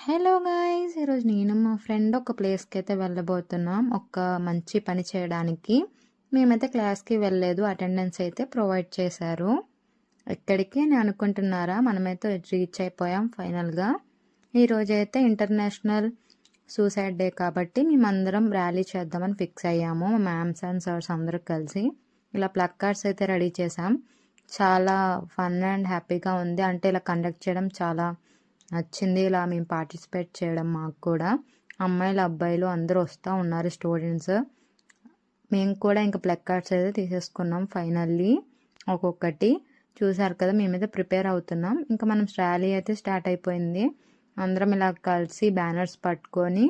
Hello guys! ఈరోజు నేను మా ఫ్రెండ్ ఒక ప్లేస్‌కి అయితే వెళ్ళబోతున్నాం. ఒక మంచి పని చేయడానికి. మేమైతే క్లాస్‌కి వెళ్ళలేదు. అటెండెన్స్ అయితే ప్రొవైడ్ చేశారు. ఎక్కడికి అని అనుకుంటున్నారా? మనమైతే రీచ్ అయిపోయాం ఫైనల్‌గా. ఈరోజైతే ఇంటర్నేషనల్ సూసైడ్ డే కాబట్టి మేమందరం ర్యాలీ చేద్దామని ఫిక్స్ అయ్యాము. మా మ్యామ్స్ అండ్ సార్స్ అందరూ కలిసి. ఇలా ప్లకార్డ్స్ అయితే రెడీ చేశాం. చాలా ఫన్ అండ్ హ్యాపీగా ఉంది. అంటే ఇలా కండక్ట్ చేయడం చాలా నచ్చింది. ఇలా మేము పార్టిసిపేట్ చేయడం మాకు కూడా. అమ్మాయిలు, అబ్బాయిలు అందరూ వస్తూ ఉన్నారు స్టూడెంట్స్. మేము కూడా ఇంకా ప్లకార్డ్స్ అయితే తీసేసుకున్నాం ఫైనల్లీ ఒక్కొక్కటి. చూసారు కదా, మేమైతే ప్రిపేర్ అవుతున్నాం. ఇంకా మనం ర్యాలీ అయితే స్టార్ట్ అయిపోయింది. అందరం ఇలా కలిసి బ్యానర్స్ పట్టుకొని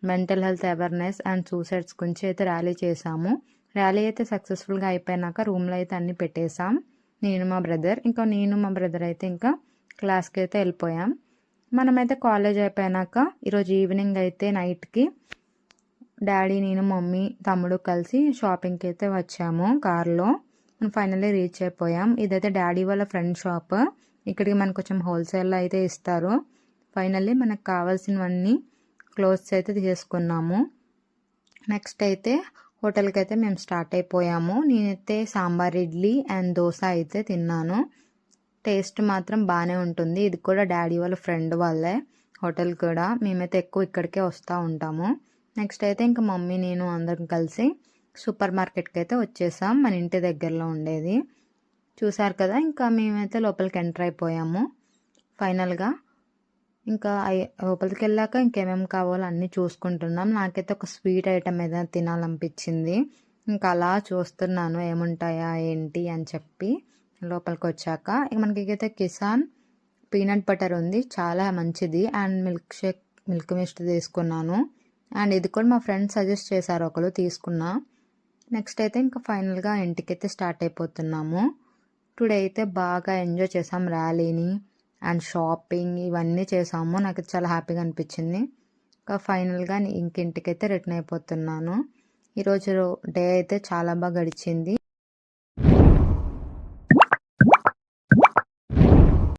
mental health awareness and suicides గురించి అయితే ర్యాలీ చేసాము. ర్యాలీ అయితే సక్సెస్ఫుల్గా అయిపోయినాక రూమ్లో అయితే అన్నీ పెట్టేసాం. నేను మా బ్రదర్ అయితే ఇంకా క్లాస్కి అయితే వెళ్ళిపోయాం. మనమైతే కాలేజ్ అయిపోయాక ఈరోజు ఈవినింగ్ అయితే నైట్కి డాడీ, నేను, మమ్మీ, తమ్ముడు కలిసి షాపింగ్కి అయితే వచ్చాము కార్లో. మనం ఫైనల్లీ రీచ్ అయిపోయాం. ఇదైతే డాడీ వాళ్ళ ఫ్రెండ్ షాప్. ఇక్కడికి మనకు కొంచెం హోల్సేల్లో అయితే ఇస్తారు. ఫైనల్లీ మనకు కావాల్సినవన్నీ క్లోత్స్ అయితే తీసుకున్నాము. నెక్స్ట్ అయితే హోటల్కి అయితే మేము స్టార్ట్ అయిపోయాము. నేనైతే సాంబార్, ఇడ్లీ అండ్ దోశ అయితే తిన్నాను. టేస్ట్ మాత్రం బాగానే ఉంటుంది. ఇది కూడా డాడీ వాళ్ళ ఫ్రెండ్ వాళ్ళే హోటల్ కూడా. మేమైతే ఎక్కువ ఇక్కడికే వస్తూ ఉంటాము. నెక్స్ట్ అయితే ఇంకా మమ్మీ, నేను అందరం కలిసి సూపర్ మార్కెట్కి అయితే వచ్చేసాం. మన ఇంటి దగ్గరలో ఉండేది. చూసారు కదా, ఇంకా మేమైతే లోపలికి ఎంటర్ అయిపోయాము. ఫైనల్గా ఇంకా లోపలికి వెళ్ళాక ఇంకేమేమి కావాలో అన్నీ చూసుకుంటున్నాం. నాకైతే ఒక స్వీట్ ఐటమ్ ఏదైనా తినాలనిపించింది. ఇంకా అలా చూస్తున్నాను ఏముంటాయా ఏంటి అని చెప్పి. లోపలికి వచ్చాక ఇక మనకైతే కిసాన్ పీనట్ బటర్ ఉంది, చాలా మంచిది. అండ్ మిల్క్ మిస్ట్ తీసుకున్నాను. అండ్ ఇది కూడా మా ఫ్రెండ్స్ సజెస్ట్ చేశారు, ఒకరు తీసుకున్నా. నెక్స్ట్ అయితే ఇంకా ఫైనల్గా ఇంటికైతే స్టార్ట్ అయిపోతున్నాము. టుడే అయితే బాగా ఎంజాయ్ చేసాం ర్యాలీని అండ్ షాపింగ్ ఇవన్నీ చేసాము. నాకు చాలా హ్యాపీగా అనిపించింది. ఇంకా ఫైనల్గా ఇంటికైతే రిటర్న్ అయిపోతున్నాను. ఈరోజు డే అయితే చాలా బాగా గడిచింది.